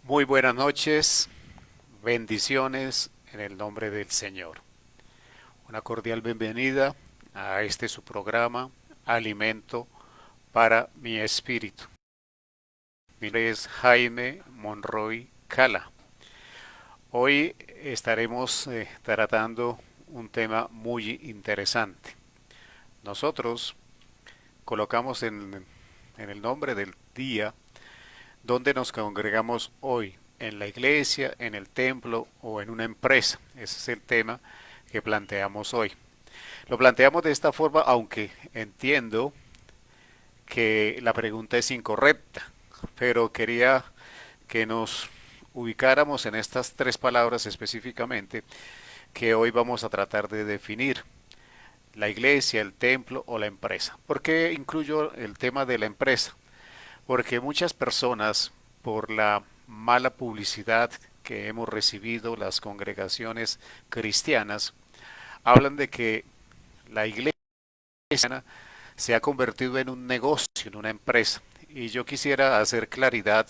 Muy buenas noches, bendiciones en el nombre del Señor. Una cordial bienvenida a este su programa, Alimento para mi Espíritu. Mi nombre es Jaime Monroy Cala. Hoy estaremos tratando un tema muy interesante. Nosotros colocamos en el nombre del día donde nos congregamos hoy, en la iglesia, en el templo o en una empresa. Ese es el tema que planteamos hoy. Lo planteamos de esta forma, aunque entiendo que la pregunta es incorrecta, pero quería que nos ubicáramos en estas tres palabras específicamente que hoy vamos a tratar de definir: la iglesia, el templo o la empresa. ¿Por qué incluyo el tema de la empresa? Porque muchas personas, por la mala publicidad que hemos recibido las congregaciones cristianas, hablan de que la iglesia se ha convertido en un negocio, en una empresa. Y yo quisiera hacer claridad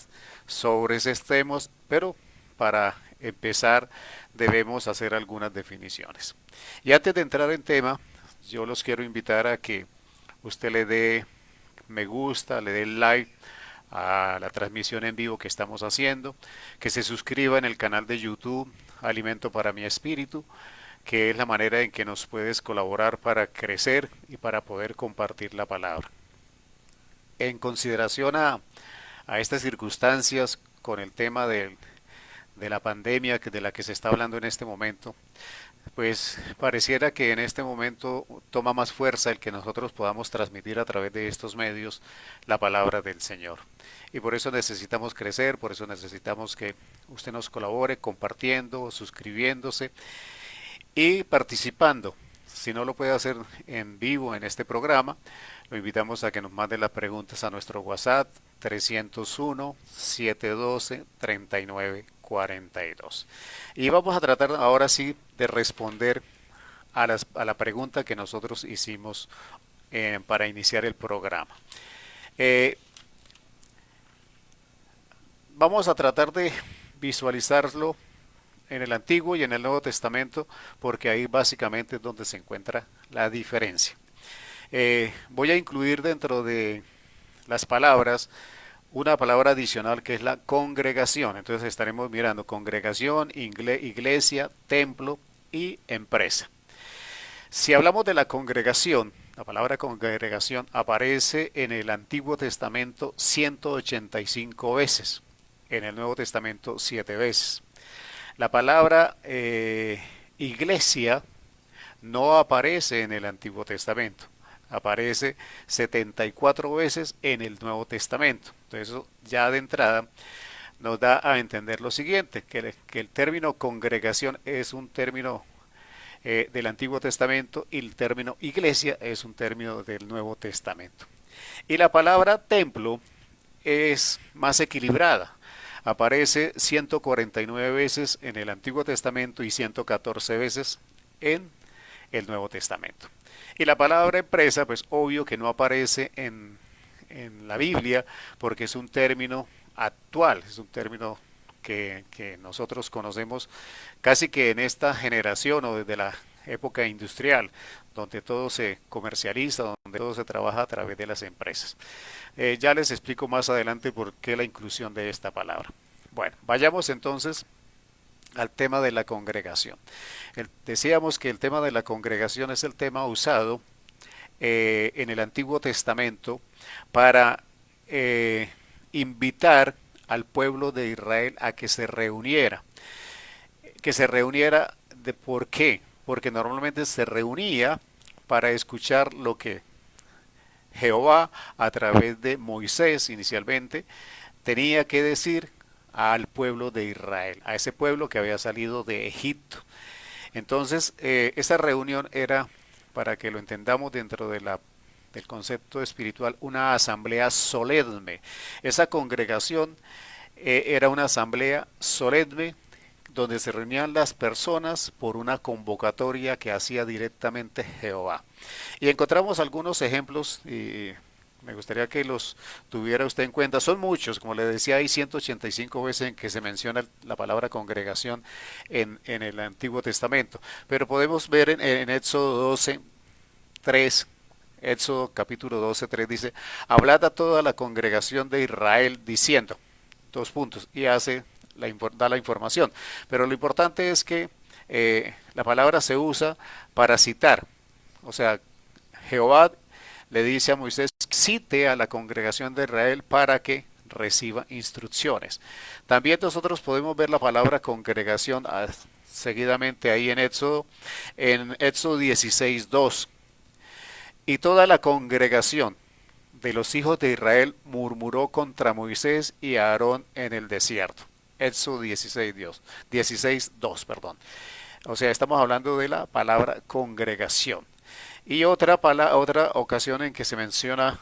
sobre esos temas, pero para empezar debemos hacer algunas definiciones. Y antes de entrar en tema, yo los quiero invitar a que usted le dé me gusta, le dé like a la transmisión en vivo que estamos haciendo, que se suscriba en el canal de YouTube Alimento para mi Espíritu, que es la manera en que nos puedes colaborar para crecer y para poder compartir la palabra. En consideración a estas circunstancias con el tema de la pandemia de la que se está hablando en este momento, pues pareciera que en este momento toma más fuerza el que nosotros podamos transmitir a través de estos medios la palabra del Señor. Y por eso necesitamos crecer, por eso necesitamos que usted nos colabore compartiendo, suscribiéndose y participando. Si no lo puede hacer en vivo en este programa, lo invitamos a que nos mande las preguntas a nuestro WhatsApp 301-712-3942. Y vamos a tratar ahora sí de responder a la pregunta que nosotros hicimos para iniciar el programa. Eh, Vamos a tratar de visualizarlo en el Antiguo y en el Nuevo Testamento, porque ahí básicamente es donde se encuentra la diferencia. Voy a incluir dentro de las palabras una palabra adicional que es la congregación. Entonces estaremos mirando congregación, iglesia, templo y empresa. Si hablamos de la congregación, la palabra congregación aparece en el Antiguo Testamento 185 veces, en el Nuevo Testamento 7 veces. La palabra iglesia no aparece en el Antiguo Testamento, aparece 74 veces en el Nuevo Testamento. Entonces eso ya de entrada nos da a entender lo siguiente, que el término congregación es un término del Antiguo Testamento y el término iglesia es un término del Nuevo Testamento. Y la palabra templo es más equilibrada. Aparece 149 veces en el Antiguo Testamento y 114 veces en el Nuevo Testamento. Y la palabra empresa, pues obvio que no aparece en la Biblia porque es un término actual, es un término que nosotros conocemos casi que en esta generación o desde la época industrial, donde todo se comercializa, donde todo se trabaja a través de las empresas. Ya les explico más adelante por qué la inclusión de esta palabra. Bueno, vayamos entonces al tema de la congregación. Decíamos que el tema de la congregación es el tema usado en el Antiguo Testamento para invitar al pueblo de Israel a que se reuniera. Que se reuniera de por qué, porque normalmente se reunía para escuchar lo que Jehová a través de Moisés inicialmente tenía que decir al pueblo de Israel, a ese pueblo que había salido de Egipto. Entonces, esa reunión era, para que lo entendamos dentro del concepto espiritual, una asamblea solemne. Esa congregación era una asamblea solemne donde se reunían las personas por una convocatoria que hacía directamente Jehová. Y encontramos algunos ejemplos Me gustaría que los tuviera usted en cuenta. Son muchos, como le decía, hay 185 veces en que se menciona la palabra congregación en el Antiguo Testamento. Pero podemos ver en Éxodo 12, 3, Éxodo capítulo 12, 3 dice, hablad a toda la congregación de Israel diciendo, dos puntos, y da la información. Pero lo importante es que la palabra se usa para citar. O sea, Jehová le dice a Moisés, cite a la congregación de Israel para que reciba instrucciones. También nosotros podemos ver la palabra congregación seguidamente ahí en Éxodo 16, 2. Y toda la congregación de los hijos de Israel murmuró contra Moisés y Aarón en el desierto. Éxodo 16, 2, 16, 2, perdón. O sea, estamos hablando de la palabra congregación. Y otra ocasión en que se menciona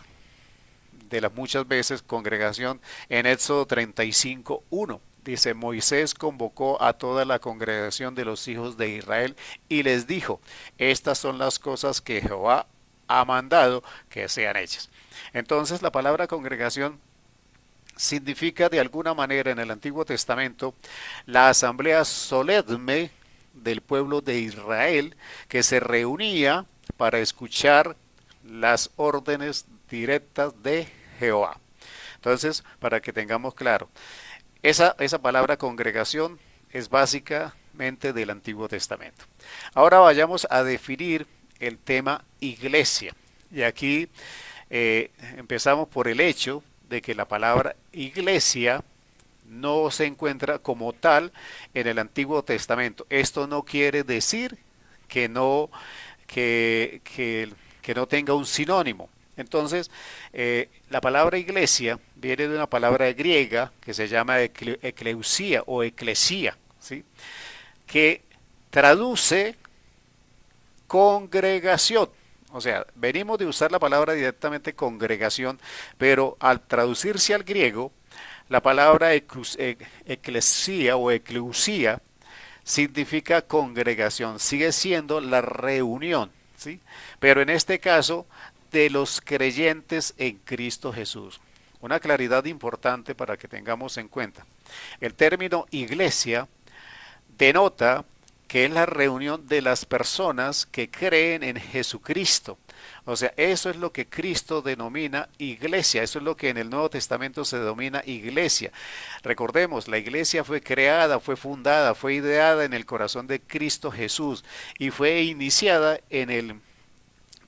de las muchas veces congregación en Éxodo 35, 1. Dice, Moisés convocó a toda la congregación de los hijos de Israel y les dijo, estas son las cosas que Jehová ha mandado que sean hechas. Entonces la palabra congregación significa de alguna manera en el Antiguo Testamento la asamblea solemne del pueblo de Israel que se reunía para escuchar las órdenes directas de Jehová. Entonces, para que tengamos claro, esa palabra congregación es básicamente del Antiguo Testamento. Ahora vayamos a definir el tema iglesia. Y aquí empezamos por el hecho de que la palabra iglesia no se encuentra como tal en el Antiguo Testamento. Esto no quiere decir que no, que no tenga un sinónimo. Entonces, la palabra iglesia viene de una palabra griega que se llama ecleusía o eclesía, ¿sí? Que traduce congregación. O sea, venimos de usar la palabra directamente congregación, pero al traducirse al griego, la palabra eclesía o ecleusía significa congregación, sigue siendo la reunión, ¿sí? Pero en este caso, de los creyentes en Cristo Jesús. Una claridad importante para que tengamos en cuenta. El término iglesia denota que es la reunión de las personas que creen en Jesucristo. O sea, eso es lo que Cristo denomina iglesia, eso es lo que en el Nuevo Testamento se denomina iglesia. Recordemos, la iglesia fue creada, fue fundada, fue ideada en el corazón de Cristo Jesús y fue iniciada en el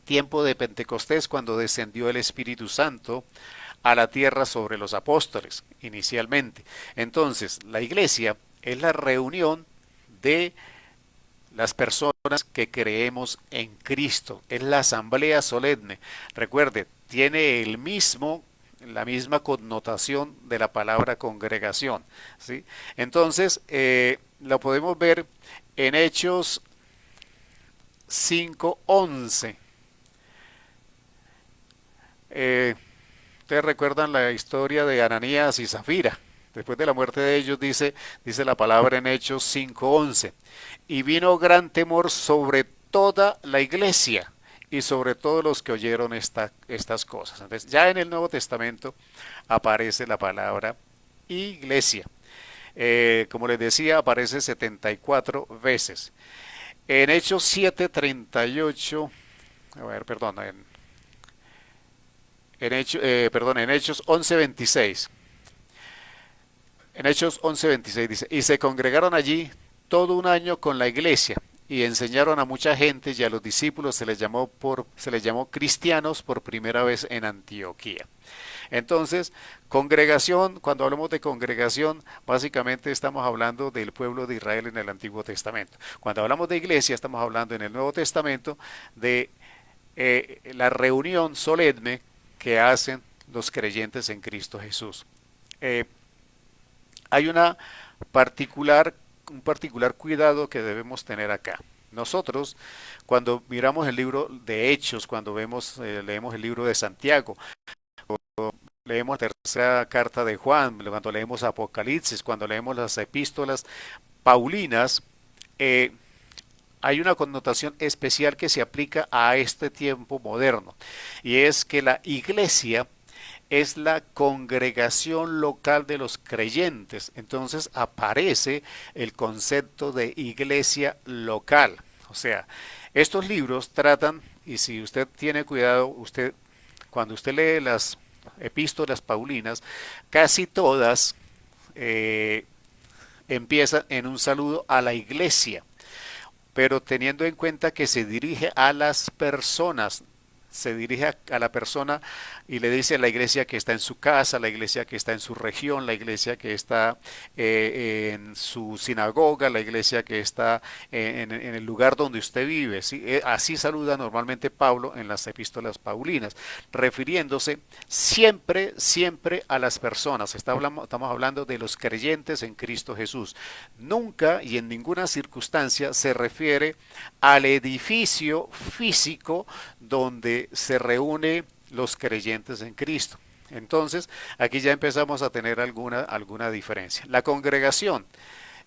tiempo de Pentecostés cuando descendió el Espíritu Santo a la tierra sobre los apóstoles inicialmente. Entonces, la iglesia es la reunión de las personas que creemos en Cristo. Es la asamblea solemne. Recuerde, tiene la misma connotación de la palabra congregación, ¿sí? Entonces, lo podemos ver en Hechos 5:11. Ustedes recuerdan la historia de Ananías y Zafira. Después de la muerte de ellos dice la palabra en Hechos 5:11. Y vino gran temor sobre toda la iglesia y sobre todos los que oyeron estas cosas. Entonces, ya en el Nuevo Testamento aparece la palabra iglesia. Como les decía, aparece 74 veces. En Hechos 7:38, a ver, perdón, en Hechos 11:26. En Hechos 11:26 dice, y se congregaron allí todo un año con la iglesia y enseñaron a mucha gente y a los discípulos se les llamó cristianos por primera vez en Antioquía. Entonces, congregación, cuando hablamos de congregación, básicamente estamos hablando del pueblo de Israel en el Antiguo Testamento. Cuando hablamos de iglesia, estamos hablando en el Nuevo Testamento de la reunión solemne que hacen los creyentes en Cristo Jesús. Hay un particular cuidado que debemos tener acá. Nosotros, cuando miramos el libro de Hechos, cuando leemos el libro de Santiago, leemos la tercera carta de Juan, cuando leemos Apocalipsis, cuando leemos las epístolas paulinas, hay una connotación especial que se aplica a este tiempo moderno, y es que la iglesia es la congregación local de los creyentes. Entonces aparece el concepto de iglesia local. O sea, estos libros tratan, y si usted tiene cuidado, cuando usted lee las epístolas paulinas, casi todas empiezan en un saludo a la iglesia, pero teniendo en cuenta que se dirige a las personas, se dirige a la persona y le dice a la iglesia que está en su casa, la iglesia que está en su región, la iglesia que está en su sinagoga, la iglesia que está en el lugar donde usted vive. ¿Sí? Así saluda normalmente Pablo en las epístolas paulinas, refiriéndose siempre, siempre a las personas. Estamos hablando de los creyentes en Cristo Jesús. Nunca y en ninguna circunstancia se refiere al edificio físico donde se reúne los creyentes en Cristo. Entonces, aquí ya empezamos a tener alguna diferencia. La congregación,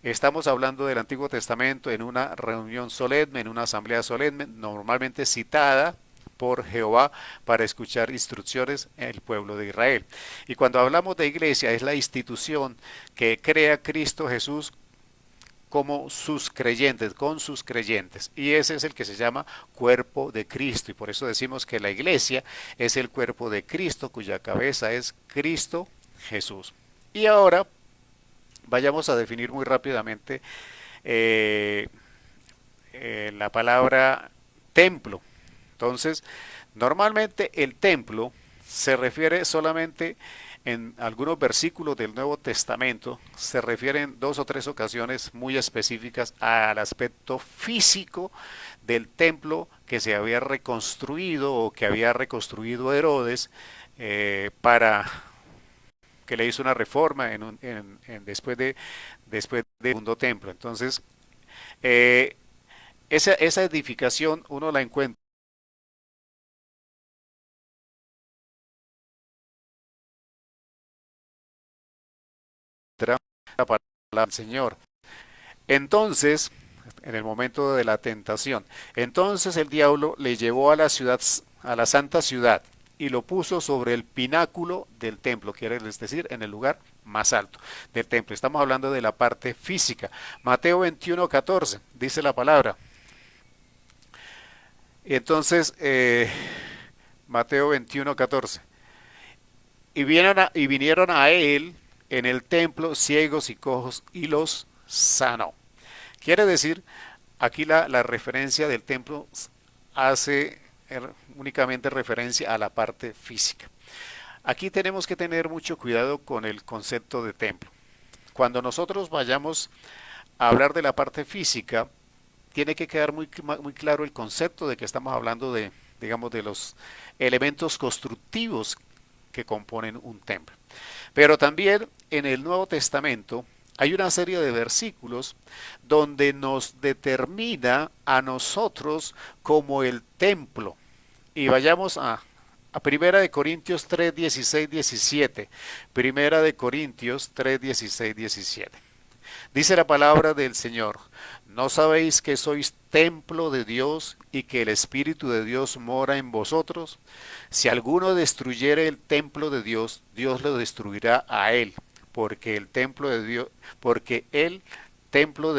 estamos hablando del Antiguo Testamento en una reunión solemne, en una asamblea solemne, normalmente citada por Jehová para escuchar instrucciones en el pueblo de Israel. Y cuando hablamos de iglesia, es la institución que crea Cristo Jesús como sus creyentes, con sus creyentes. Y ese es el que se llama cuerpo de Cristo. Y por eso decimos que la iglesia es el cuerpo de Cristo, cuya cabeza es Cristo Jesús. Y ahora vayamos a definir muy rápidamente la palabra templo. Entonces, normalmente el templo se refiere solamente en algunos versículos del Nuevo Testamento, se refieren en 2 o 3 ocasiones muy específicas al aspecto físico del templo que se había reconstruido o que había reconstruido Herodes para que le hizo una reforma después del segundo templo. Entonces, esa edificación uno la encuentra para el Señor. Entonces, en el momento de la tentación, entonces el diablo le llevó a la ciudad, a la santa ciudad, y lo puso sobre el pináculo del templo, quiere decir, en el lugar más alto del templo. Estamos hablando de la parte física. Mateo 21:14 dice la palabra. Entonces, Mateo 21:14. Y vinieron a él en el templo ciegos y cojos y los sanó. Quiere decir, aquí la referencia del templo hace únicamente referencia a la parte física. Aquí tenemos que tener mucho cuidado con el concepto de templo. Cuando nosotros vayamos a hablar de la parte física, tiene que quedar muy claro el concepto de que estamos hablando de, digamos, de los elementos constructivos que componen un templo. Pero también en el Nuevo Testamento hay una serie de versículos donde nos determina a nosotros como el templo. Y vayamos a Primera de Corintios 3, 16, 17. Primera de Corintios 3, 16, 17. Dice la palabra del Señor: ¿no sabéis que sois templo de Dios y que el Espíritu de Dios mora en vosotros? Si alguno destruyere el templo de Dios, Dios lo destruirá a él, porque el templo de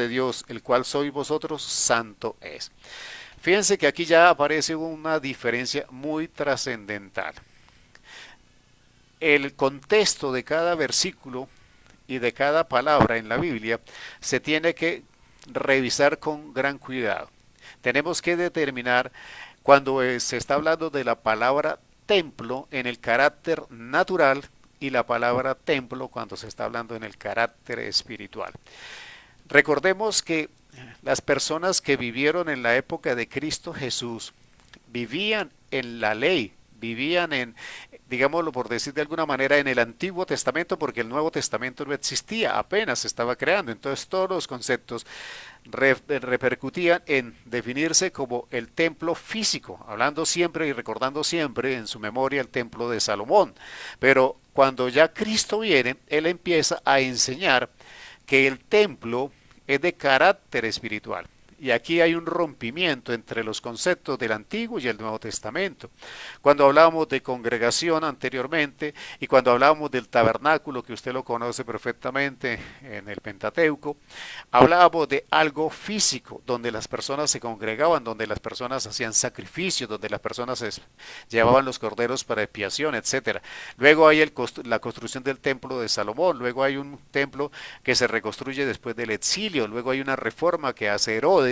Dios, el cual sois vosotros, santo es. Fíjense que aquí ya aparece una diferencia muy trascendental. El contexto de cada versículo y de cada palabra en la Biblia se tiene que revisar con gran cuidado. Tenemos que determinar cuando se está hablando de la palabra templo en el carácter natural y la palabra templo cuando se está hablando en el carácter espiritual. Recordemos que las personas que vivieron en la época de Cristo Jesús vivían en la ley, vivían en, digámoslo por decir de alguna manera, en el Antiguo Testamento, porque el Nuevo Testamento no existía, apenas se estaba creando. Entonces todos los conceptos repercutían en definirse como el templo físico, hablando siempre y recordando siempre en su memoria el templo de Salomón. Pero cuando ya Cristo viene, Él empieza a enseñar que el templo es de carácter espiritual. Y aquí hay un rompimiento entre los conceptos del Antiguo y el Nuevo Testamento. Cuando hablábamos de congregación anteriormente y cuando hablábamos del tabernáculo, que usted lo conoce perfectamente en el Pentateuco, hablábamos de algo físico, donde las personas se congregaban, donde las personas hacían sacrificios, donde las personas llevaban los corderos para expiación, etcétera. Luego hay la construcción del templo de Salomón, luego hay un templo que se reconstruye después del exilio, luego hay una reforma que hace Herodes,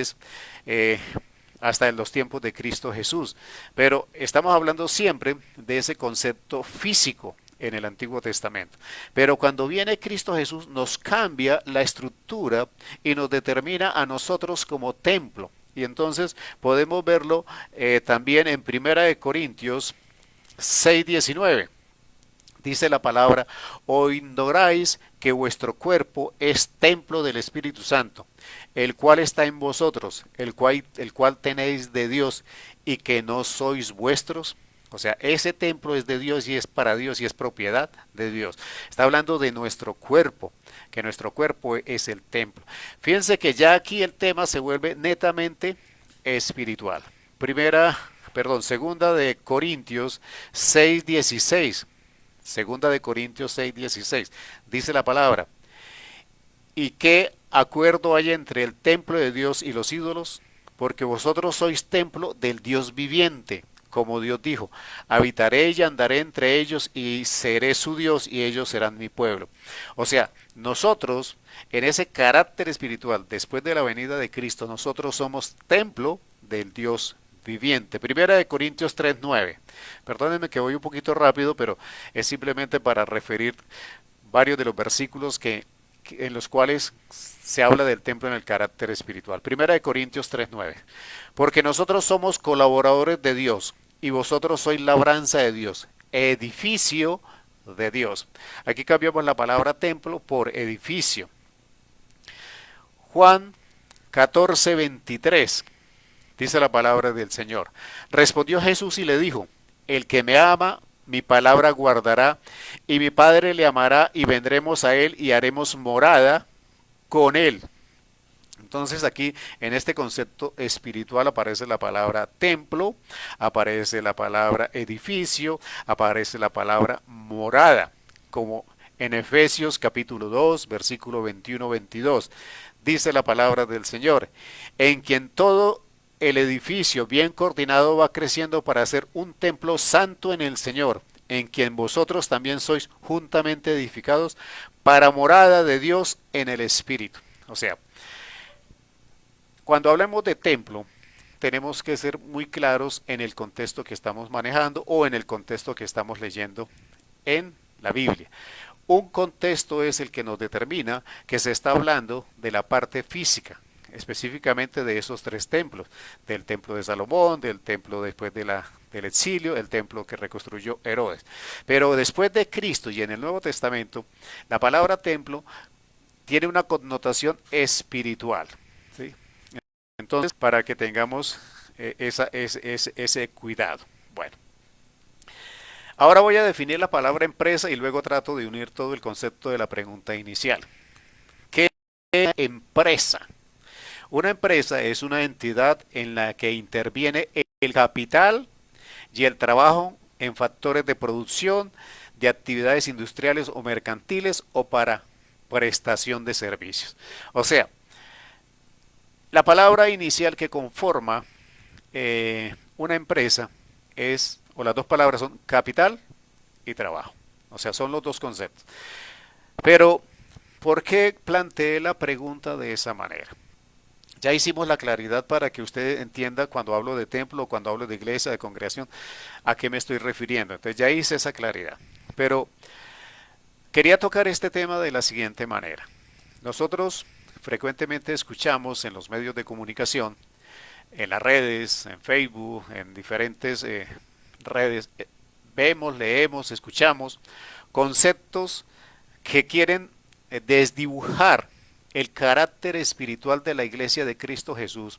hasta en los tiempos de Cristo Jesús. Pero estamos hablando siempre de ese concepto físico en el Antiguo Testamento. Pero cuando viene Cristo Jesús nos cambia la estructura y nos determina a nosotros como templo. Y entonces podemos verlo también en Primera de Corintios 6:19. Dice la palabra: o ignoráis que vuestro cuerpo es templo del Espíritu Santo, el cual está en vosotros, el cual tenéis de Dios, y que no sois vuestros. O sea, ese templo es de Dios y es para Dios y es propiedad de Dios. Está hablando de nuestro cuerpo, que nuestro cuerpo es el templo. Fíjense que ya aquí el tema se vuelve netamente espiritual. Segunda de Corintios 6:16. Segunda de Corintios 6:16. Dice la palabra: ¿y qué acuerdo hay entre el templo de Dios y los ídolos? Porque vosotros sois templo del Dios viviente. Como Dios dijo: habitaré y andaré entre ellos y seré su Dios y ellos serán mi pueblo. O sea, nosotros en ese carácter espiritual, después de la venida de Cristo, nosotros somos templo del Dios viviente. Primera de Corintios 3:9. Perdónenme que voy un poquito rápido, pero es simplemente para referir varios de los versículos en los cuales se habla del templo en el carácter espiritual. Primera de Corintios 3:9. Porque nosotros somos colaboradores de Dios y vosotros sois labranza de Dios, edificio de Dios. Aquí cambiamos la palabra templo por edificio. Juan 14:23. Dice la palabra del Señor: respondió Jesús y le dijo: el que me ama, mi palabra guardará, y mi Padre le amará, y vendremos a él y haremos morada con él. Entonces aquí en este concepto espiritual aparece la palabra templo, aparece la palabra edificio, aparece la palabra morada, como en Efesios capítulo 2, versículo 21-22. Dice la palabra del Señor: en quien todo el edificio bien coordinado va creciendo para ser un templo santo en el Señor, en quien vosotros también sois juntamente edificados para morada de Dios en el Espíritu. O sea, cuando hablamos de templo, tenemos que ser muy claros en el contexto que estamos manejando o en el contexto que estamos leyendo en la Biblia. Un contexto es el que nos determina que se está hablando de la parte física, específicamente de esos tres templos: del templo de Salomón, del templo después del exilio, el templo que reconstruyó Herodes. Pero después de Cristo y en el Nuevo Testamento, la palabra templo tiene una connotación espiritual, ¿sí? Entonces, para que tengamos ese cuidado. Bueno, ahora voy a definir la palabra empresa y luego trato de unir todo el concepto de la pregunta inicial. ¿Qué es empresa? Una empresa es una entidad en la que interviene el capital y el trabajo en factores de producción, de actividades industriales o mercantiles o para prestación de servicios. O sea, la palabra inicial que conforma una empresa o las dos palabras son capital y trabajo. O sea, son los dos conceptos. Pero, ¿por qué planteé la pregunta de esa manera? Ya hicimos la claridad para que usted entienda cuando hablo de templo, cuando hablo de iglesia, de congregación, a qué me estoy refiriendo. Entonces ya hice esa claridad. Pero quería tocar este tema de la siguiente manera. Nosotros frecuentemente escuchamos en los medios de comunicación, en las redes, en Facebook, en diferentes redes, vemos, leemos, escuchamos conceptos que quieren desdibujar el carácter espiritual de la iglesia de Cristo Jesús,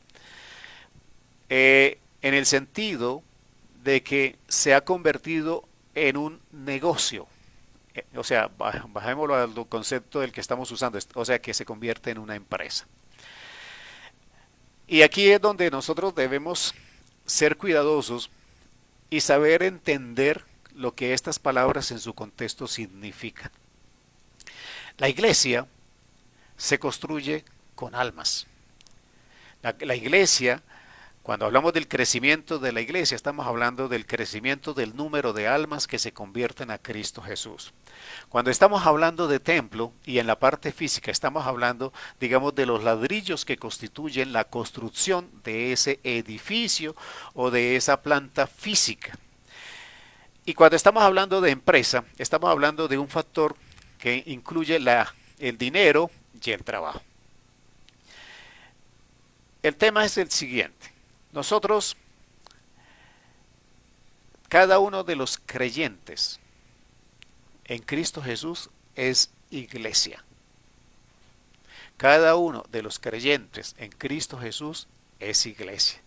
en el sentido de que se ha convertido en un negocio. O sea, bajémoslo al concepto del que estamos usando, o sea, que se convierte en una empresa. Y aquí es donde nosotros debemos ser cuidadosos y saber entender lo que estas palabras en su contexto significan. La iglesia se construye con almas. La iglesia, cuando hablamos del crecimiento de la iglesia, estamos hablando del crecimiento del número de almas que se convierten a Cristo Jesús. Cuando estamos hablando de templo y en la parte física estamos hablando, digamos, de los ladrillos que constituyen la construcción de ese edificio o de esa planta física. Y cuando estamos hablando de empresa, estamos hablando de un factor que incluye el dinero y el trabajo. El tema es el siguiente. Nosotros, cada uno de los creyentes en Cristo Jesús es iglesia. Cada uno de los creyentes en Cristo Jesús es iglesia.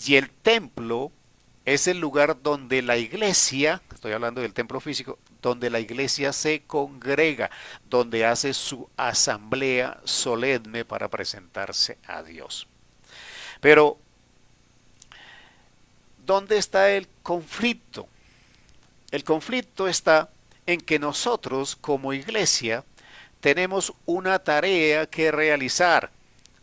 Y el templo es el lugar donde la iglesia, estoy hablando del templo físico, donde la iglesia se congrega, donde hace su asamblea solemne para presentarse a Dios. Pero, ¿dónde está el conflicto? El conflicto está en que nosotros como iglesia tenemos una tarea que realizar.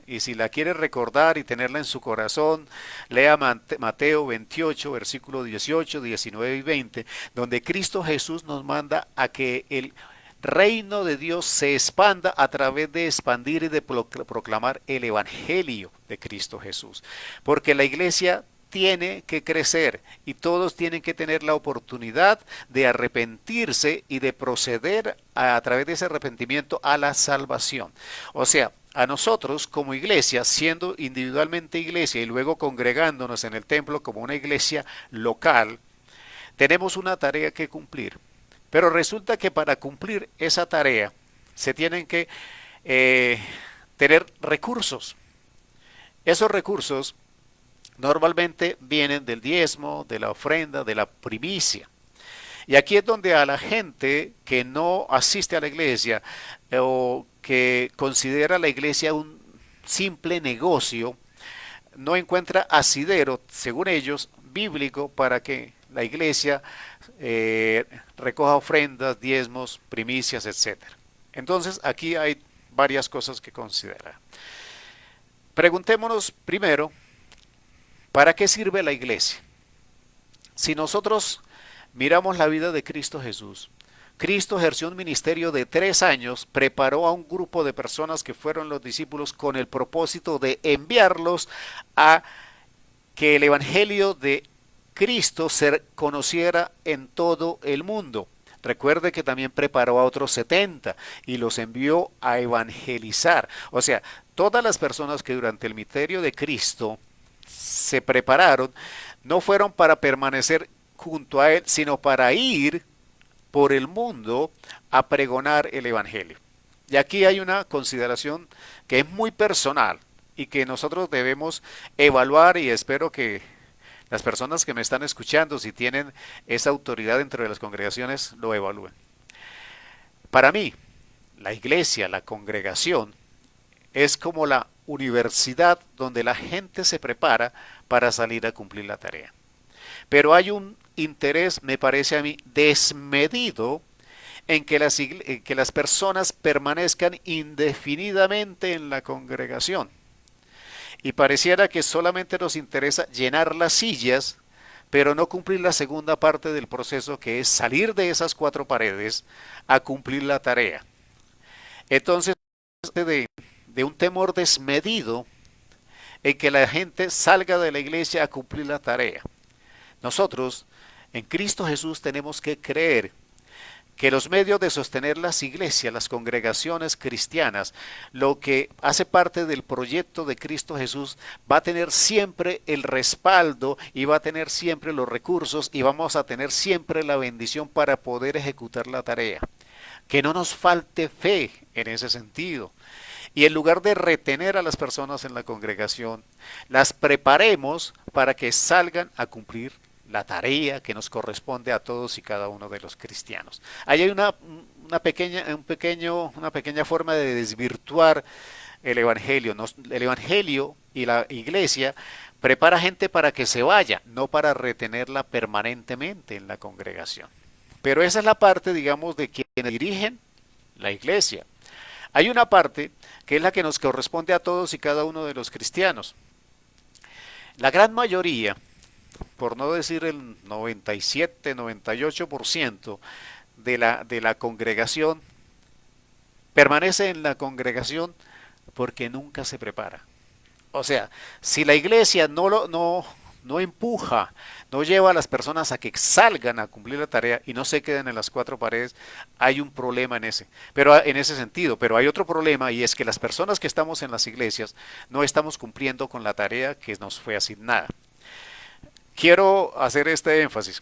Y si la quiere recordar y tenerla en su corazón, lea Mateo 28, versículos 18, 19 y 20, donde Cristo Jesús nos manda a que el reino de Dios se expanda a través de expandir y de proclamar el evangelio de Cristo Jesús. Porque la iglesia tiene que crecer y todos tienen que tener la oportunidad de arrepentirse y de proceder a través de ese arrepentimiento a la salvación. O sea, a nosotros como iglesia, siendo individualmente iglesia y luego congregándonos en el templo como una iglesia local, tenemos una tarea que cumplir. Pero resulta que para cumplir esa tarea se tienen que tener recursos. Esos recursos normalmente vienen del diezmo, de la ofrenda, de la primicia. Y aquí es donde a la gente que no asiste a la iglesia o que considera la iglesia un simple negocio, no encuentra asidero, según ellos, bíblico para que la iglesia recoja ofrendas, diezmos, primicias, etcétera. Entonces aquí hay varias cosas que considerar. Preguntémonos primero, ¿para qué sirve la iglesia? Si nosotros miramos la vida de Cristo Jesús, Cristo ejerció un ministerio de 3 años, preparó a un grupo de personas que fueron los discípulos con el propósito de enviarlos a que el evangelio de Cristo se conociera en todo el mundo. Recuerde que también preparó a otros 70 y los envió a evangelizar. O sea, todas las personas que durante el ministerio de Cristo se prepararon, no fueron para permanecer junto a Él, sino para ir por el mundo a pregonar el evangelio. Y aquí hay una consideración que es muy personal y que nosotros debemos evaluar, y espero que las personas que me están escuchando, si tienen esa autoridad dentro de las congregaciones, lo evalúen. Para mí, la iglesia, la congregación, es como la universidad donde la gente se prepara para salir a cumplir la tarea. Pero hay un interés, me parece a mí, desmedido en que las personas permanezcan indefinidamente en la congregación. Y pareciera que solamente nos interesa llenar las sillas, pero no cumplir la segunda parte del proceso, que es salir de esas 4 paredes a cumplir la tarea. Entonces, de un temor desmedido en que la gente salga de la iglesia a cumplir la tarea. Nosotros, en Cristo Jesús, tenemos que creer que los medios de sostener las iglesias, las congregaciones cristianas, lo que hace parte del proyecto de Cristo Jesús, va a tener siempre el respaldo y va a tener siempre los recursos y vamos a tener siempre la bendición para poder ejecutar la tarea. Que no nos falte fe en ese sentido. Y en lugar de retener a las personas en la congregación, las preparemos para que salgan a cumplir la tarea que nos corresponde a todos y cada uno de los cristianos. Ahí hay una pequeña forma de desvirtuar el evangelio. El evangelio y la iglesia prepara gente para que se vaya, no para retenerla permanentemente en la congregación. Pero esa es la parte, digamos, de quienes dirigen la iglesia. Hay una parte que es la que nos corresponde a todos y cada uno de los cristianos. La gran mayoría, por no decir el 97, 98% de la congregación, permanece en la congregación porque nunca se prepara. O sea, si la iglesia no empuja, no lleva a las personas a que salgan a cumplir la tarea y no se queden en las cuatro paredes, hay un problema en ese sentido. Pero hay otro problema, y es que las personas que estamos en las iglesias no estamos cumpliendo con la tarea que nos fue asignada. Quiero hacer este énfasis.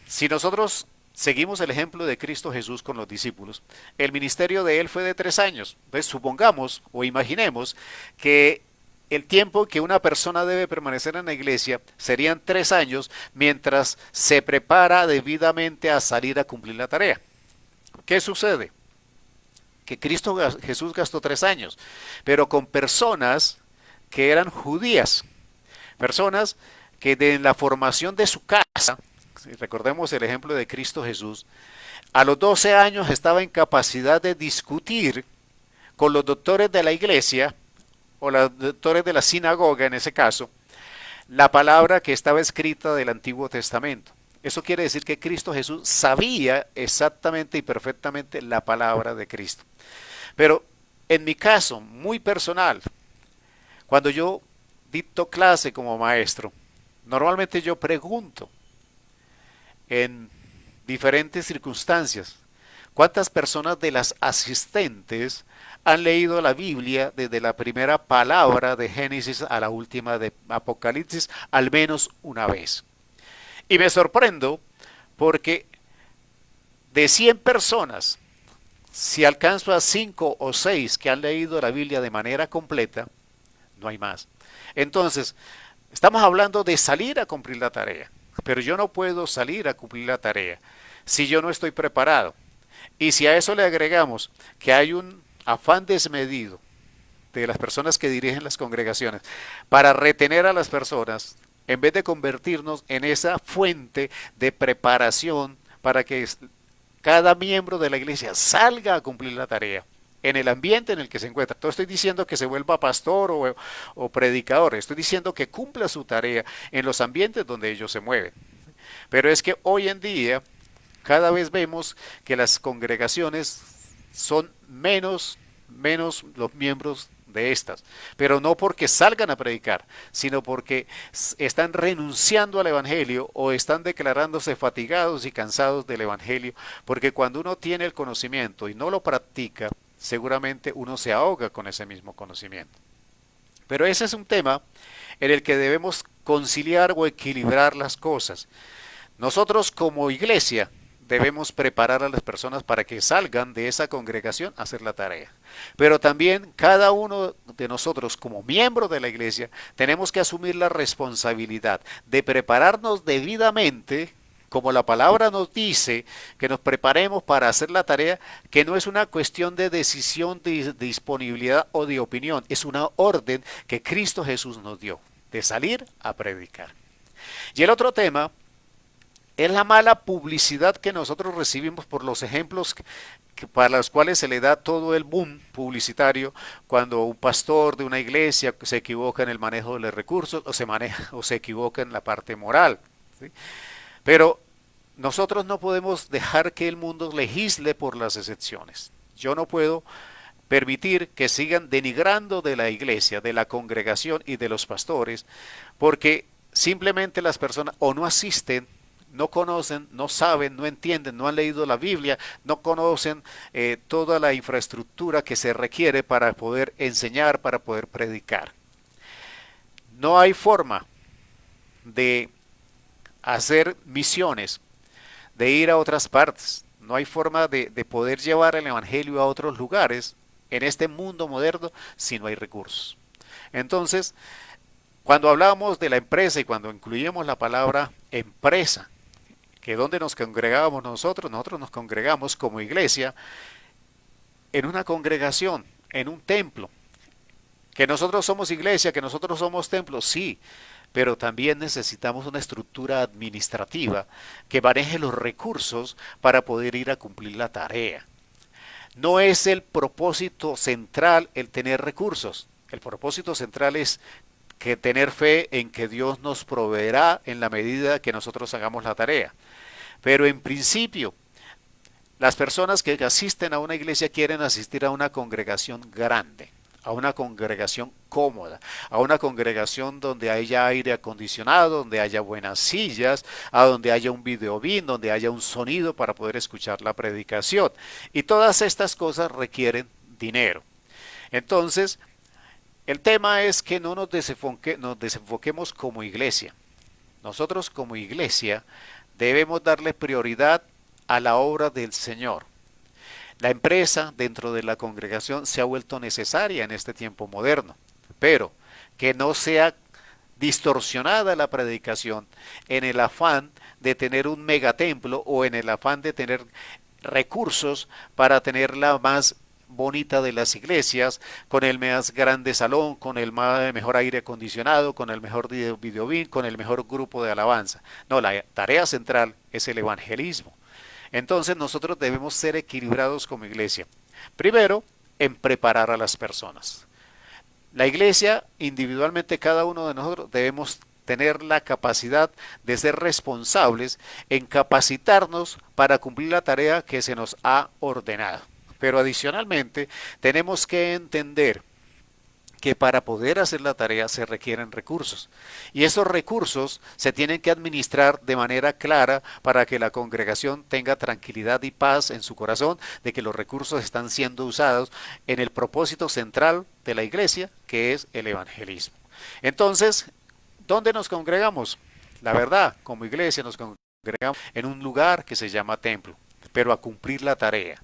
Si nosotros seguimos el ejemplo de Cristo Jesús con los discípulos, el ministerio de él fue de 3 años. Pues supongamos o imaginemos que el tiempo que una persona debe permanecer en la iglesia serían 3 años mientras se prepara debidamente a salir a cumplir la tarea. ¿Qué sucede? Que Cristo Jesús gastó 3 años, pero con personas que eran judías, personas que de la formación de su casa, si recordemos el ejemplo de Cristo Jesús, a los 12 años estaba en capacidad de discutir con los doctores de la iglesia, o los doctores de la sinagoga en ese caso, la palabra que estaba escrita del Antiguo Testamento. Eso quiere decir que Cristo Jesús sabía exactamente y perfectamente la palabra de Cristo. Pero en mi caso, muy personal, cuando yo dicto clase como maestro, normalmente yo pregunto en diferentes circunstancias, ¿cuántas personas de las asistentes han leído la Biblia desde la primera palabra de Génesis a la última de Apocalipsis al menos una vez? Y me sorprendo porque de 100 personas, si alcanzo a 5 o 6 que han leído la Biblia de manera completa, no hay más. Entonces, estamos hablando de salir a cumplir la tarea, pero yo no puedo salir a cumplir la tarea si yo no estoy preparado. Y si a eso le agregamos que hay un afán desmedido de las personas que dirigen las congregaciones para retener a las personas, en vez de convertirnos en esa fuente de preparación para que cada miembro de la iglesia salga a cumplir la tarea en el ambiente en el que se encuentra. No estoy diciendo que se vuelva pastor o predicador, estoy diciendo que cumpla su tarea en los ambientes donde ellos se mueven. Pero es que hoy en día cada vez vemos que las congregaciones son menos los miembros de estas, pero no porque salgan a predicar, sino porque están renunciando al evangelio o están declarándose fatigados y cansados del evangelio, porque cuando uno tiene el conocimiento y no lo practica, seguramente uno se ahoga con ese mismo conocimiento. Pero ese es un tema en el que debemos conciliar o equilibrar las cosas. Nosotros como iglesia debemos preparar a las personas para que salgan de esa congregación a hacer la tarea. Pero también cada uno de nosotros como miembro de la iglesia tenemos que asumir la responsabilidad de prepararnos debidamente, como la palabra nos dice, que nos preparemos para hacer la tarea, que no es una cuestión de decisión, de disponibilidad o de opinión, es una orden que Cristo Jesús nos dio, de salir a predicar. Y el otro tema es la mala publicidad que nosotros recibimos por los ejemplos para los cuales se le da todo el boom publicitario cuando un pastor de una iglesia se equivoca en el manejo de los recursos o se equivoca en la parte moral, ¿sí? Pero nosotros no podemos dejar que el mundo legisle por las excepciones. Yo no puedo permitir que sigan denigrando de la iglesia, de la congregación y de los pastores, porque simplemente las personas o no asisten, no conocen, no saben, no entienden, no han leído la Biblia, no conocen toda la infraestructura que se requiere para poder enseñar, para poder predicar. No hay forma de hacer misiones, de ir a otras partes. No hay forma de poder llevar el evangelio a otros lugares en este mundo moderno si no hay recursos. Entonces, cuando hablamos de la empresa y cuando incluimos la palabra empresa, que donde nos congregamos nosotros nos congregamos como iglesia en una congregación, en un templo, Que nosotros somos iglesia, que nosotros somos templo, sí, pero también necesitamos una estructura administrativa que maneje los recursos para poder ir a cumplir la tarea. No es el propósito central el tener recursos. El propósito central es que tener fe en que Dios nos proveerá en la medida que nosotros hagamos la tarea. Pero en principio, las personas que asisten a una iglesia quieren asistir a una congregación grande, a una congregación cómoda, a una congregación donde haya aire acondicionado, donde haya buenas sillas, a donde haya un videobeam, donde haya un sonido para poder escuchar la predicación. Y todas estas cosas requieren dinero. Entonces, el tema es que no nos desenfoquemos como iglesia. Nosotros como iglesia debemos darle prioridad a la obra del Señor. La empresa dentro de la congregación se ha vuelto necesaria en este tiempo moderno, pero que no sea distorsionada la predicación en el afán de tener un megatemplo o en el afán de tener recursos para tener la más bonita de las iglesias, con el más grande salón, con el mejor aire acondicionado, con el mejor videobeam, con el mejor grupo de alabanza. No, la tarea central es el evangelismo. Entonces nosotros debemos ser equilibrados como iglesia. Primero, en preparar a las personas. La iglesia, individualmente cada uno de nosotros debemos tener la capacidad de ser responsables en capacitarnos para cumplir la tarea que se nos ha ordenado. Pero adicionalmente tenemos que entender que para poder hacer la tarea se requieren recursos. Y esos recursos se tienen que administrar de manera clara para que la congregación tenga tranquilidad y paz en su corazón de que los recursos están siendo usados en el propósito central de la iglesia, que es el evangelismo. Entonces, ¿dónde nos congregamos? La verdad, como iglesia nos congregamos en un lugar que se llama templo, pero a cumplir la tarea.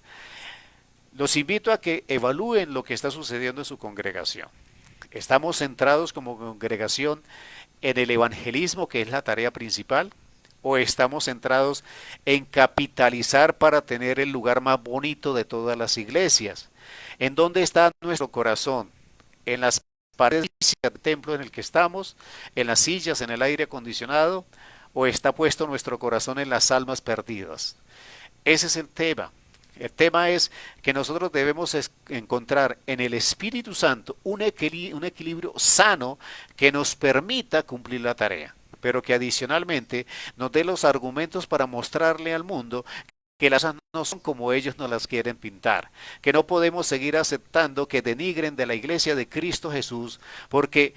Los invito a que evalúen lo que está sucediendo en su congregación. ¿Estamos centrados como congregación en el evangelismo, que es la tarea principal? ¿O estamos centrados en capitalizar para tener el lugar más bonito de todas las iglesias? ¿En dónde está nuestro corazón? ¿En las paredes del templo en el que estamos? ¿En las sillas, en el aire acondicionado? ¿O está puesto nuestro corazón en las almas perdidas? Ese es el tema. El tema es que nosotros debemos encontrar en el Espíritu Santo un equilibrio sano que nos permita cumplir la tarea, pero que adicionalmente nos dé los argumentos para mostrarle al mundo que las cosas no son como ellos nos las quieren pintar, que no podemos seguir aceptando que denigren de la iglesia de Cristo Jesús, porque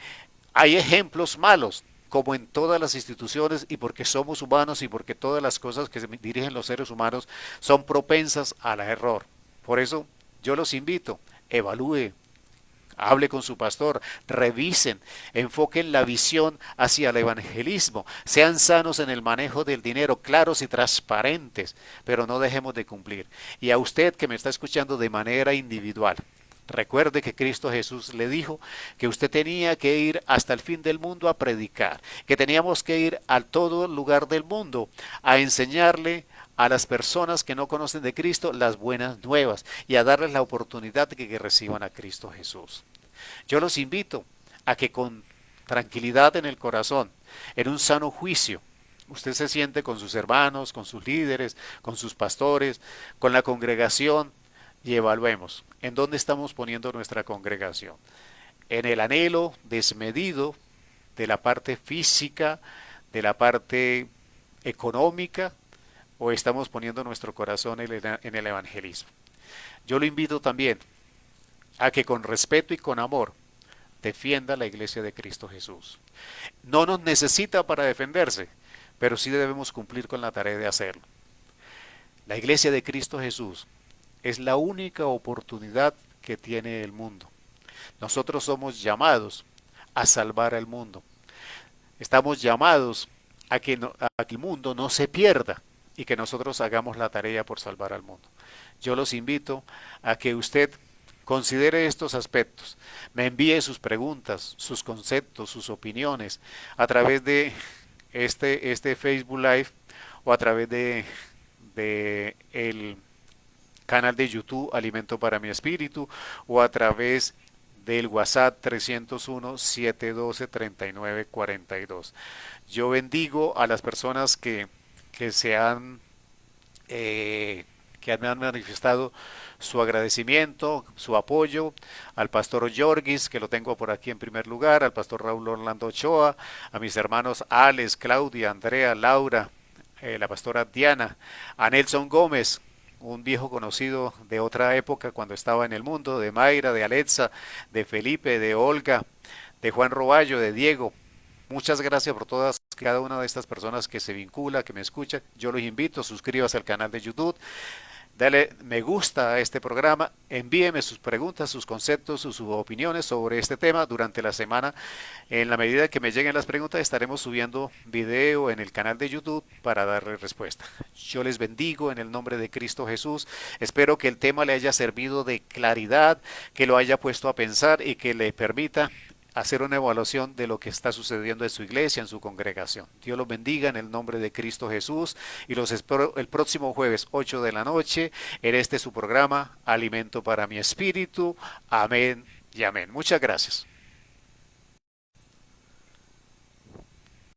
hay ejemplos malos, como en todas las instituciones, y porque somos humanos y porque todas las cosas que se dirigen los seres humanos son propensas al error. Por eso yo los invito, evalúe, hable con su pastor, revisen, enfoquen la visión hacia el evangelismo, sean sanos en el manejo del dinero, claros y transparentes, pero no dejemos de cumplir. Y a usted que me está escuchando de manera individual, recuerde que Cristo Jesús le dijo que usted tenía que ir hasta el fin del mundo a predicar, que teníamos que ir a todo lugar del mundo a enseñarle a las personas que no conocen de Cristo las buenas nuevas y a darles la oportunidad de que reciban a Cristo Jesús. Yo los invito a que con tranquilidad en el corazón, en un sano juicio, usted se siente con sus hermanos, con sus líderes, con sus pastores, con la congregación, y evaluemos en dónde estamos poniendo nuestra congregación. En el anhelo desmedido de la parte física, de la parte económica, o estamos poniendo nuestro corazón en el evangelismo. Yo lo invito también a que con respeto y con amor defienda la iglesia de Cristo Jesús. No nos necesita para defenderse, pero sí debemos cumplir con la tarea de hacerlo. La iglesia de Cristo Jesús es la única oportunidad que tiene el mundo. Nosotros somos llamados a salvar al mundo. Estamos llamados a que el mundo no se pierda y que nosotros hagamos la tarea por salvar al mundo. Yo los invito a que usted considere estos aspectos, me envíe sus preguntas, sus conceptos, sus opiniones a través de este Facebook Live o a través de el canal de YouTube Alimento para mi Espíritu o a través del WhatsApp 301-712-3942. Yo bendigo a las personas que se han que me han manifestado su agradecimiento, su apoyo, al pastor Yorgis, que lo tengo por aquí en primer lugar, al pastor Raúl Orlando Ochoa, a mis hermanos Alex, Claudia, Andrea, Laura, la pastora Diana, a Nelson Gómez, un viejo conocido de otra época cuando estaba en el mundo, de Mayra, de Alexa, de Felipe, de Olga, de Juan Roballo, de Diego. Muchas gracias por todas cada una de estas personas que se vincula, que me escucha. Yo los invito, suscríbase al canal de YouTube, dale me gusta a este programa, envíeme sus preguntas, sus conceptos, sus opiniones sobre este tema durante la semana. En la medida que me lleguen las preguntas, estaremos subiendo video en el canal de YouTube para darle respuesta. Yo les bendigo en el nombre de Cristo Jesús. Espero que el tema le haya servido de claridad, que lo haya puesto a pensar y que le permita hacer una evaluación de lo que está sucediendo en su iglesia, en su congregación. Dios los bendiga en el nombre de Cristo Jesús y los espero el próximo jueves 8 de la noche en este su programa Alimento para mi Espíritu. Amén y amén. Muchas gracias.